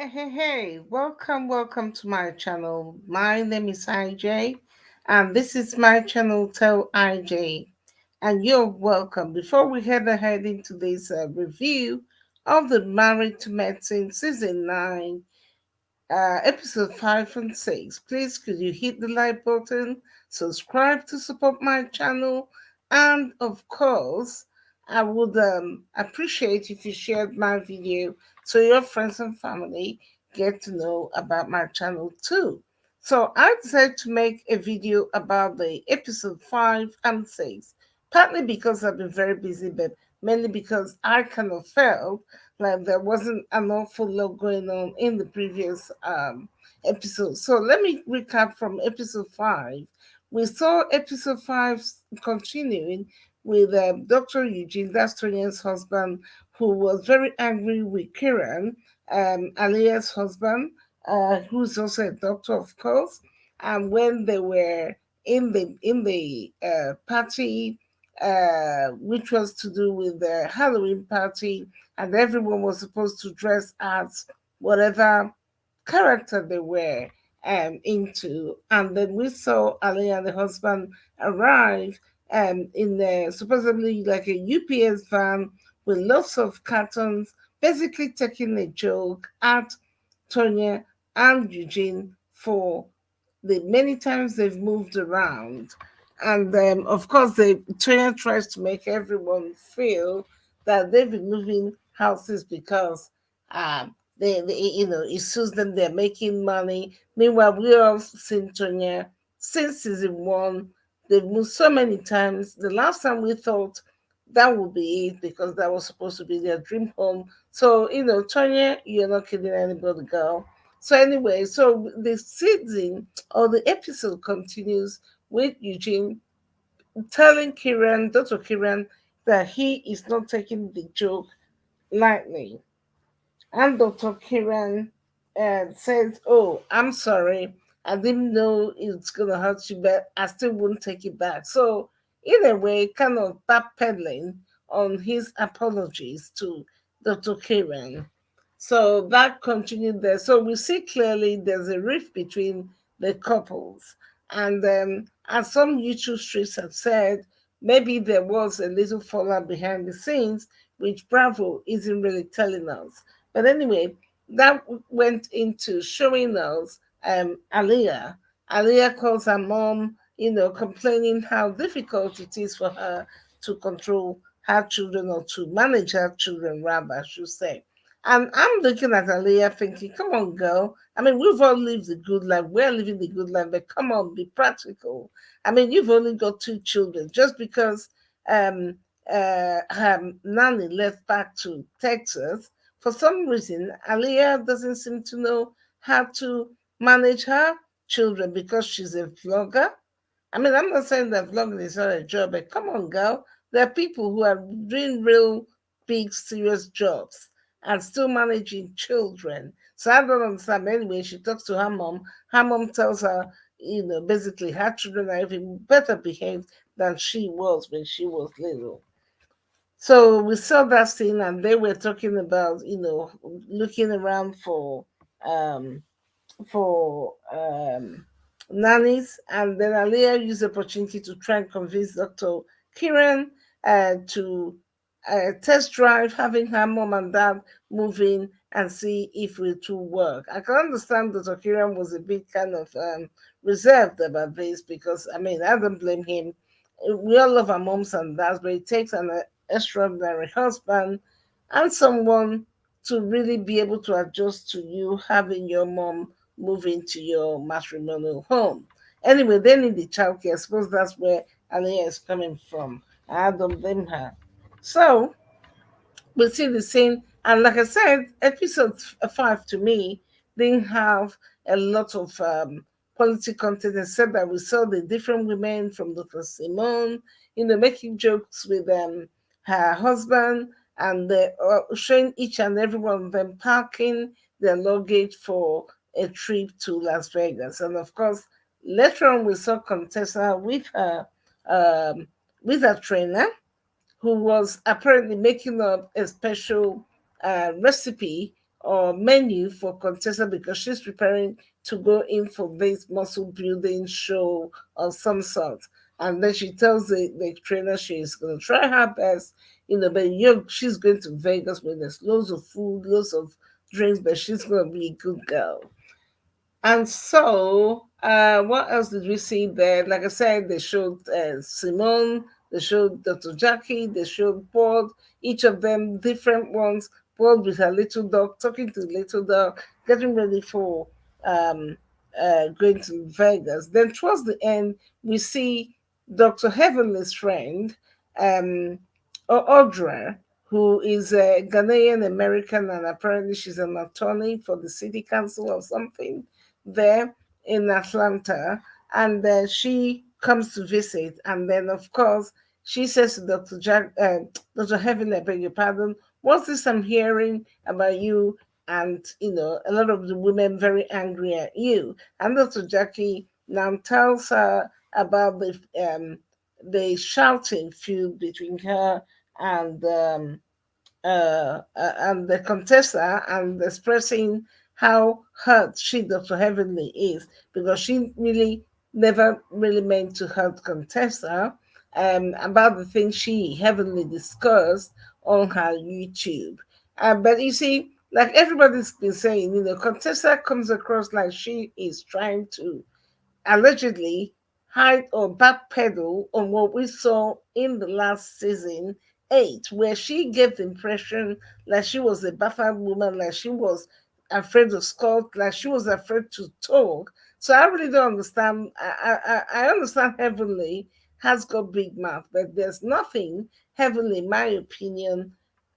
Hey, welcome to my channel. My name is IJ, and this is my channel, Tell IJ, and you're welcome. Before we head ahead into this review of the Married to Medicine Season 9, episode 5 and 6. Please could you hit the like button, subscribe to support my channel, and of course, I would appreciate if you shared my video so your friends and family get to know about my channel too. So I decided to make a video about the episode 5 and 6, partly because I've been very busy, but mainly because I kind of felt like there wasn't an awful lot going on in the previous episode. So let me recap from episode 5. We saw episode 5 continuing with Dr. Eugene, that's Tonia's husband, who was very angry with Kiran, Alia's husband, who's also a doctor, of course. And when they were in the party, which was to do with the Halloween party, and everyone was supposed to dress as whatever character they were into. And then we saw Ali and the husband arrive in supposedly like a UPS van with lots of cartons, basically taking a joke at Tonya and Eugene for the many times they've moved around. And of course, Tonya tries to make everyone feel that they've been moving houses because it suits them, they're making money. Meanwhile, we all seen Tonya since season 1. They've moved so many times. The last time we thought that would be it because that was supposed to be their dream home. So, Tonya, you're not kidding anybody, girl. So anyway, so the season or the episode continues with Eugene telling Dr. Kiran, that he is not taking the joke lightly. And Dr. Kiran says, "Oh, I'm sorry. I didn't know it's going to hurt you, but I still won't take it back." So, in a way, kind of backpedaling on his apologies to Dr. Kiran. So that continued there. So we see clearly there's a rift between the couples. And as some YouTube streets have said, maybe there was a little fallout behind the scenes, which Bravo isn't really telling us. But anyway, that went into showing us Aliyah. Aliyah calls her mom, complaining how difficult it is for her to control her children or to manage her children, rather, I should say. And I'm looking at Aliyah thinking, come on, girl. I mean, we've all lived the good life. We're living the good life, but come on, be practical. I mean, you've only got 2 children. Just because um, her nanny left back to Texas, for some reason, Aliyah doesn't seem to know how to manage her children because she's a vlogger. I mean, I'm not saying that vlogging is not a job, but come on, girl. There are people who are doing real big, serious jobs and still managing children. So I don't understand. Anyway, she talks to her mom. Her mom tells her, basically her children are even better behaved than she was when she was little. So we saw that scene, and they were talking about, looking around um, for nannies, and then Aliyah used the opportunity to try and convince Dr. Kiran to test drive having her mom and dad move in and see if it will work. I can understand Dr. Kiran was a bit kind of reserved about this because, I mean, I don't blame him. We all love our moms and dads, but it takes an extraordinary husband and someone to really be able to adjust to you having your mom move into your matrimonial home. Anyway, they need the childcare. I suppose that's where Aliyah is coming from. I don't blame her. So we see the same. And like I said, episode 5 to me didn't have a lot of quality content except that we saw the different women from Dr. Simone, making jokes with her husband and showing each and every one of them packing their luggage for a trip to Las Vegas. And of course, later on we saw Contessa um, with her trainer who was apparently making up a special recipe or menu for Contessa because she's preparing to go in for this muscle building show of some sort. And then she tells the trainer she's going to try her best, but she's going to Vegas where there's loads of food, loads of drinks, but she's going to be a good girl. And so, what else did we see there? Like I said, they showed Simone, they showed Dr. Jackie, they showed Paul, each of them different ones. Paul with her little dog, talking to the little dog, getting ready for um, going to Vegas. Then, towards the end, we see Dr. Heavenly's friend, um, Audra, who is a Ghanaian American, and apparently she's an attorney for the city council or something there in Atlanta, and she comes to visit, and then of course she says to Dr. Heaven, I beg your pardon, what's this I'm hearing about you? And a lot of the women very angry at you. And Dr. Jackie now tells her about the shouting feud between her and and the Contessa, and expressing how hurt she, Dr. Heavenly, is because she really never really meant to hurt Contessa, about the things she Heavenly discussed on her YouTube. But you see, like everybody's been saying, Contessa comes across like she is trying to allegedly hide or backpedal on what we saw in the last season 8, where she gave the impression like she was a baffled woman, like she was afraid of Scott, like she was afraid to talk. So I really don't understand. I understand Heavenly has got big mouth, but there's nothing Heavenly, in my opinion,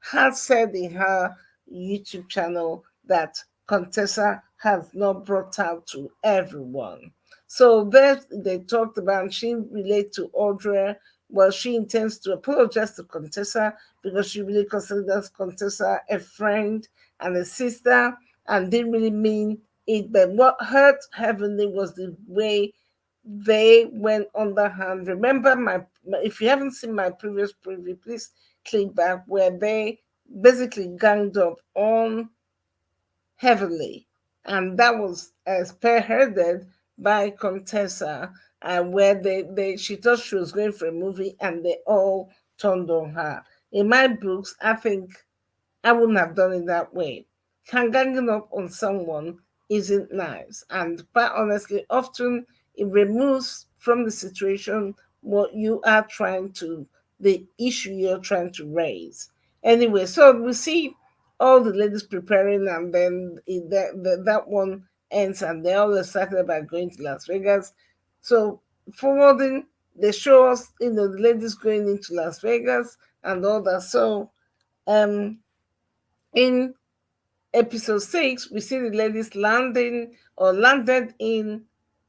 has said in her YouTube channel that Contessa has not brought out to everyone. So there they talked about she relate to Audrey. Well, she intends to apologize to Contessa because she really considers Contessa a friend and a sister and didn't really mean it. But what hurt Heavenly was the way they went underhand. Remember if you haven't seen my previous preview, please click back where they basically ganged up on Heavenly, and that was spearheaded by Contessa, where she thought she was going for a movie, and they all turned on her. In my books, I think I wouldn't have done it that way. Ganging up on someone isn't nice. And quite honestly, often it removes from the situation what you are trying to, the issue you're trying to raise. Anyway, so we see all the ladies preparing, and then that one ends, and they're all excited about going to Las Vegas. So, forwarding, they show us, the ladies going into Las Vegas and all that. So, um, in episode 6, we see the ladies landed in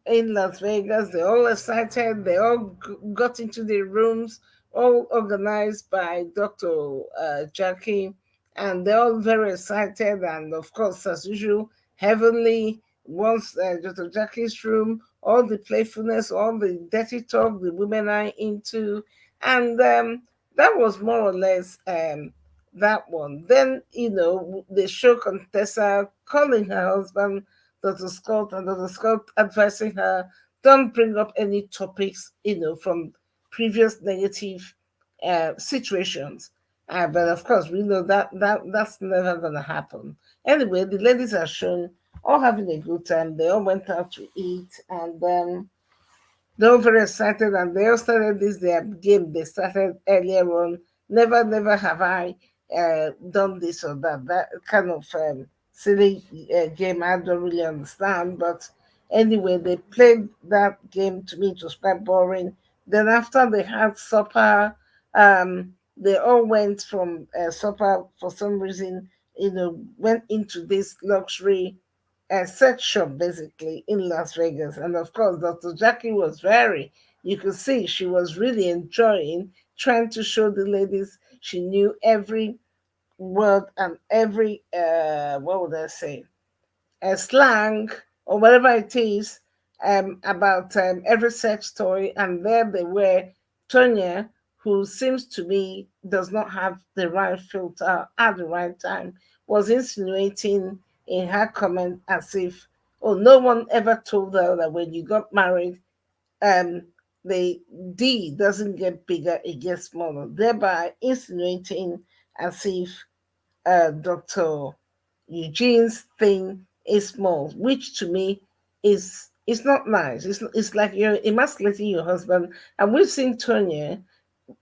Las Vegas. They're all excited. They all got into their rooms, all organized by Dr. Jackie, and they're all very excited. And of course, as usual, Heavenly wants Dr. Jackie's room, all the playfulness, all the dirty talk the women are into, and that was more or less that one. Then, they show Contessa calling her husband, Dr. Scott, and Dr. Scott advising her, don't bring up any topics, from previous negative situations. But of course, we know that's never going to happen. Anyway, the ladies are shown all having a good time. They all went out to eat, and they were very excited, and they all started this their game they started earlier on. Never have I done this or that. That kind of silly game I don't really understand. But anyway, they played that game. To me, it was quite boring. Then after they had supper, they all went from supper for some reason. Went into this luxury a sex shop basically in Las Vegas. And of course, Dr. Jackie was you could see she was really enjoying trying to show the ladies she knew every word and every, what would I say, slang or whatever it is, about every sex toy. And there they were, Tonya, who seems to me does not have the right filter at the right time, was insinuating in her comment as if, oh, no one ever told her that when you got married, um, the D doesn't get bigger, it gets smaller, thereby insinuating as if Dr. Eugene's thing is small, which to me is not nice. It's like you're emasculating your husband. And we've seen Tonya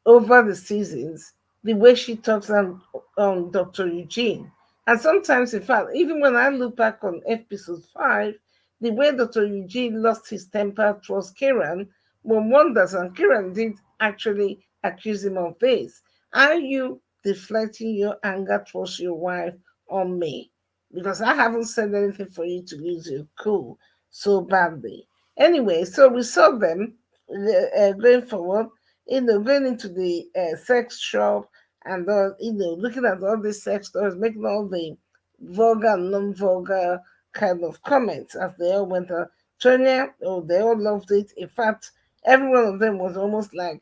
over the seasons, the way she talks on Dr. Eugene. And sometimes, in fact, even when I look back on episode 5, the way Dr. Eugene lost his temper towards Kiran, one wonders, and Kiran did actually accuse him of this. Are you deflecting your anger towards your wife on me? Because I haven't said anything for you to lose your cool so badly. Anyway, so we saw them going forward, going into the sex shop and looking at all these sex stores, making all the vulgar and non-vulgar kind of comments as they all went on. Tonya, oh, they all loved it. In fact, every one of them was almost like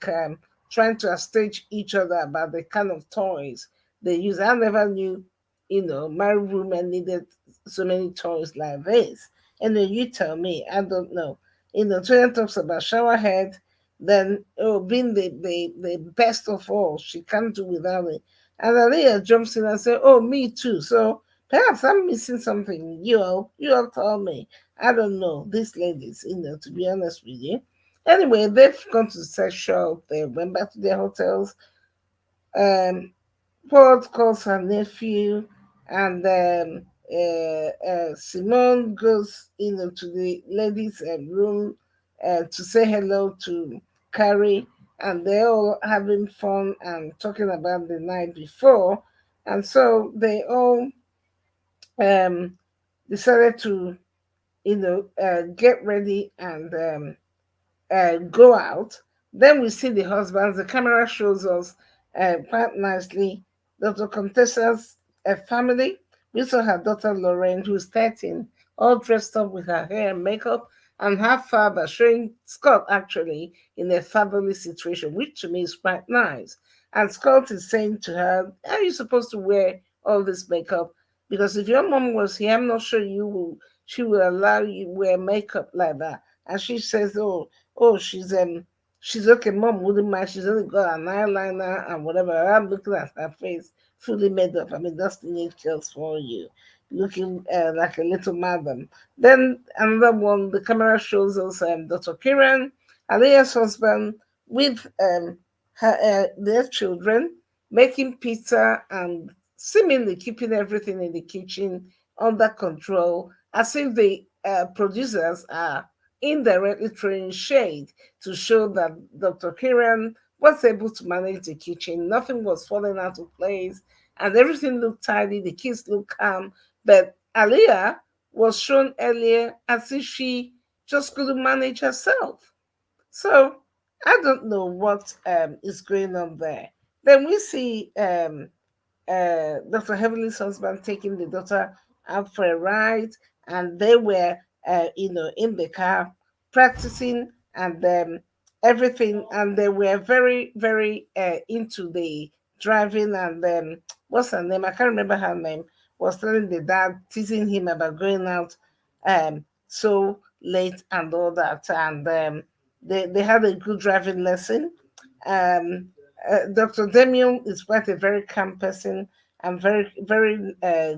trying to stage each other about the kind of toys they use. I never knew, married women needed so many toys like this. And then you tell me, I don't know. Tonya talks about shower head, then being the best of all, she can't do without it. And Aliyah jumps in and says, "Oh, me too." So perhaps I'm missing something. You all tell me. I don't know these ladies, to be honest with you. Anyway, they've gone to the sex shop. They went back to their hotels. Um, Paul calls her nephew, and Simone goes, to the ladies' room to say hello to Carrie, and they're all having fun and talking about the night before, and so they all um, decided to, get ready and go out. Then we see the husbands. The camera shows us quite nicely Dr. Contessa's family. We saw her daughter Lorraine, who's 13, all dressed up with her hair and makeup, and her father showing Scott actually in a fatherly situation, which to me is quite nice. And Scott is saying to her, "Are you supposed to wear all this makeup? Because if your mom was here, I'm not sure she will allow you to wear makeup like that." And she says, "Oh, she's okay. Mom wouldn't mind. She's only got an eyeliner and whatever." I'm looking at her face, fully made up. I mean, that's teenage girls for you, looking like a little madam. Then another one, the camera shows us Dr. Kiran, Alia's husband, with their children, making pizza and seemingly keeping everything in the kitchen under control, as if the producers are indirectly throwing shade to show that Dr. Kiran was able to manage the kitchen. Nothing was falling out of place, and everything looked tidy. The kids looked calm. But Aliyah was shown earlier as if she just couldn't manage herself. So I don't know what is going on there. Then we see Dr. Heavenly's husband taking the daughter out for a ride, and they were, in the car practicing and everything, and they were very, very into the driving. And what's her name? I can't remember her name. Was telling the dad, teasing him about going out so late and all that, and they had a good driving lesson. Um, Dr. Demion is quite a very calm person and very, very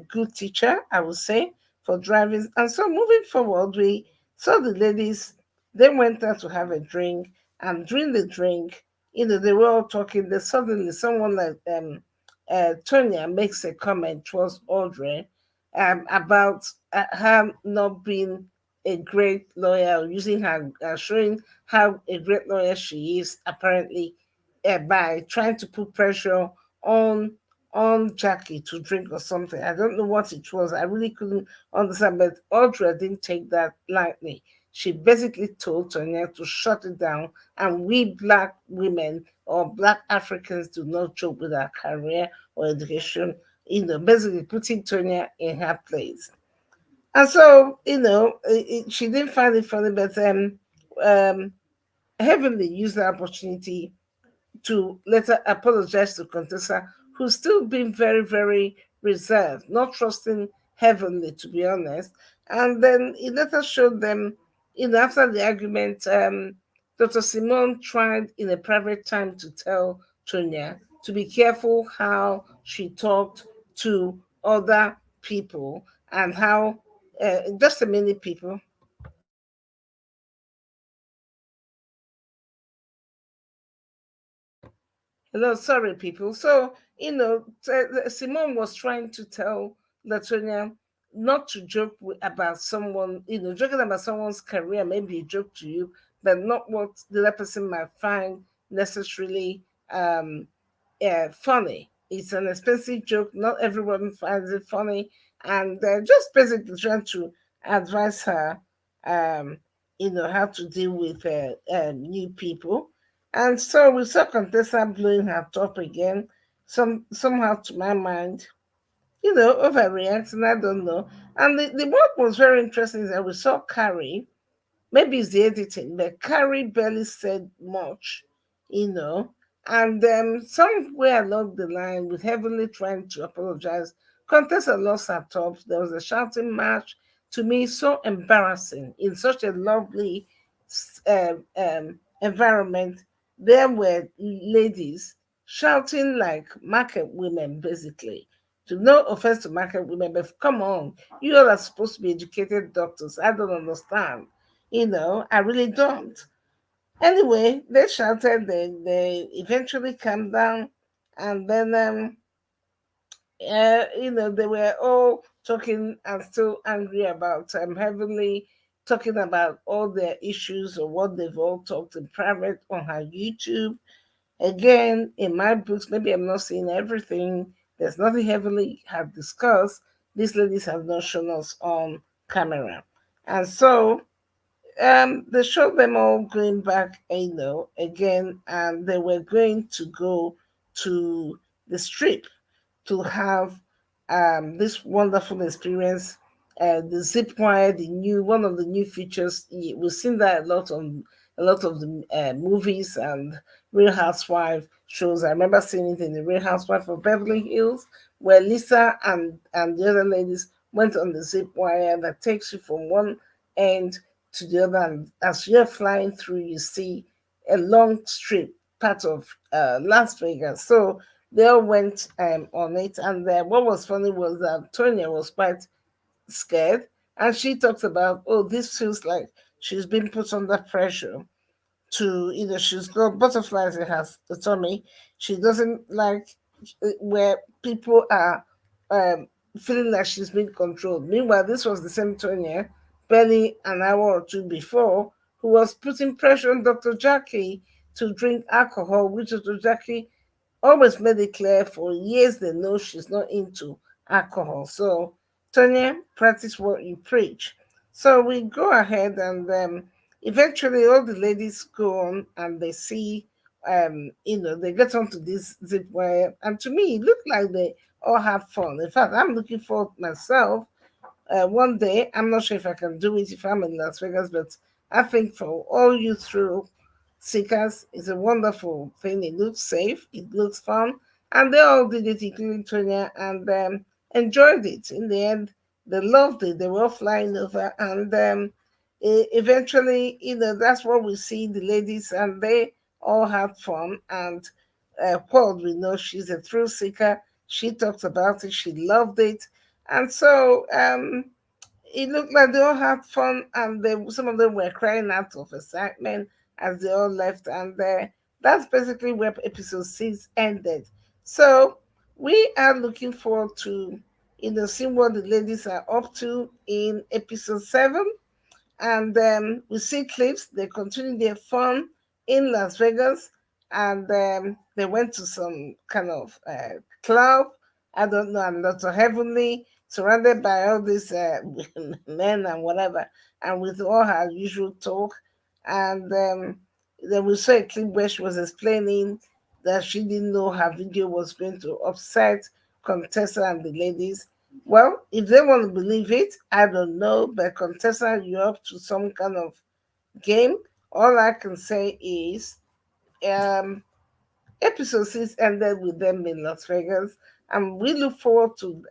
good teacher, I would say, for driving. And so moving forward, we saw the ladies, they went out to have a drink. And during the drink, they were all talking. Then suddenly someone like Tonya makes a comment towards Audrey about her not being a great lawyer, using her, showing how a great lawyer she is, apparently by trying to put pressure on Jackie to drink or something. I don't know what it was. I really couldn't understand, but Audra didn't take that lightly. She basically told Tonya to shut it down, and we black women or black Africans do not joke with our career or education, basically putting Tonya in her place. And so, she didn't find it funny, but um, Heavenly used the opportunity to later apologize to Contessa, who's still been very, very reserved, not trusting heavenly, to be honest. And then it later showed them, after the argument, Dr. Simone tried in a private time to tell Tonya to be careful how she talked to other people and how, just a minute, people. Hello, sorry, people. So, Simone was trying to tell Latonia not to joke about someone, joking about someone's career, maybe a joke to you, but not what the other person might find necessarily funny. It's an expensive joke. Not everyone finds it funny. And just basically trying to advise her, um, how to deal with new people. And so we saw Contessa blowing her top again, somehow to my mind, overreacting, I don't know. And the what was very interesting is that we saw Carrie. Maybe it's the editing, but Carrie barely said much, you know. And somewhere along the line, with Heavenly trying to apologize, Contessa lost her top. There was a shouting match. To me, so embarrassing in such a lovely environment. There were ladies shouting like market women, basically. To no offense to market women, but come on, you all are supposed to be educated doctors. I don't understand. I really don't. Anyway, they shouted, they eventually calmed down, and then, they were all talking and still angry about Heavenly, talking about all their issues or what they've all talked in private on her YouTube. Again, in my books, maybe I'm not seeing everything. There's nothing Heavenly have discussed. These ladies have not shown us on camera. And so they showed them all going back, again, and they were going to go to the strip to have this wonderful experience. The zip wire, the new one of the new features. We've seen that a lot of the movies and Real Housewife shows. I remember seeing it in the Real Housewife of Beverly Hills, where Lisa and the other ladies went on the zip wire that takes you from one end to the other, and as you're flying through, you see a long strip, part of Las Vegas. So they all went on it. And what was funny was that Tonya was quite scared. And she talked about, oh, this feels like she's been put under pressure to, she's got butterflies in her tummy. She doesn't like where people are um, feeling like she's being controlled. Meanwhile, this was the same Tonya, barely an hour or two before, who was putting pressure on Dr. Jackie to drink alcohol, which Dr. Jackie always made it clear for years they know she's not into alcohol. So, Tonya, practice what you preach. So we go ahead and eventually all the ladies go on and they see, they get onto this zip wire. And to me, it looked like they all have fun. In fact, I'm looking forward myself one day. I'm not sure if I can do it if I'm in Las Vegas, but I think for all you through seekers, it's a wonderful thing. It looks safe, it looks fun, and they all did it, including Tonya, and enjoyed it. In the end, they loved it. They were all flying over, and eventually, that's what we see the ladies, and they all had fun. And Paul, we know she's a thrill seeker. She talked about it. She loved it, and so it looked like they all had fun, and some of them were crying out of excitement as they all left. And that's basically where episode 6 ended. So we are looking forward to seeing what the ladies are up to in episode 7. And we see clips. They continue their fun in Las Vegas, and they went to some kind of club. I don't know, and lots of heavenly, surrounded by all these men and whatever, and with all her usual talk. And then we saw a clip where she was explaining that she didn't know her video was going to upset Contessa and the ladies. Well, if they want to believe it, I don't know. But Contessa, you're up to some kind of game. All I can say is um, episode 6 ended with them in Las Vegas, And we look forward to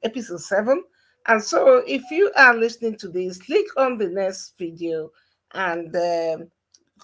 episode 7. And so, if you are listening to this, click on the next video and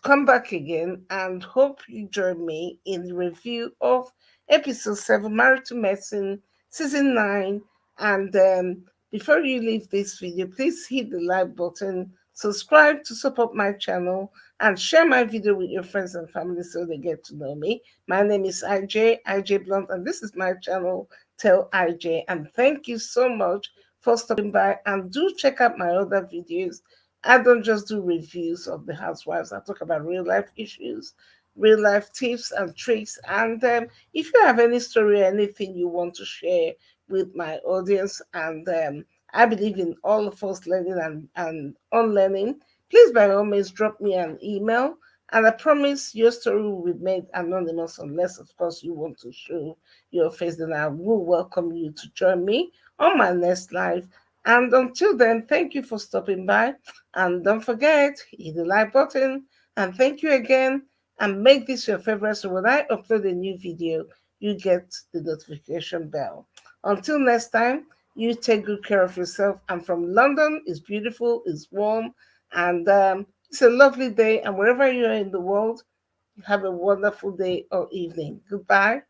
come back again, and hope you join me in the review of episode 7, Married to Medicine, season 9. And before you leave this video, please hit the like button, subscribe to support my channel, and share my video with your friends and family so they get to know me. My name is IJ Blunt, and this is my channel, Tell IJ. And thank you so much for stopping by, and do check out my other videos. I don't just do reviews of the housewives. I talk about real life issues, real life tips and tricks. And if you have any story or anything you want to share with my audience, and I believe in all of us learning and unlearning, please by all means drop me an email. And I promise your story will be made anonymous, unless, of course, you want to show your face. Then I will welcome you to join me on my next live. And until then, thank you for stopping by. And don't forget, hit the like button. And thank you again. And make this your favorite so when I upload a new video, you get the notification bell. Until next time, you take good care of yourself. And from London, it's beautiful, it's warm, and it's a lovely day. And wherever you are in the world, have a wonderful day or evening. Goodbye.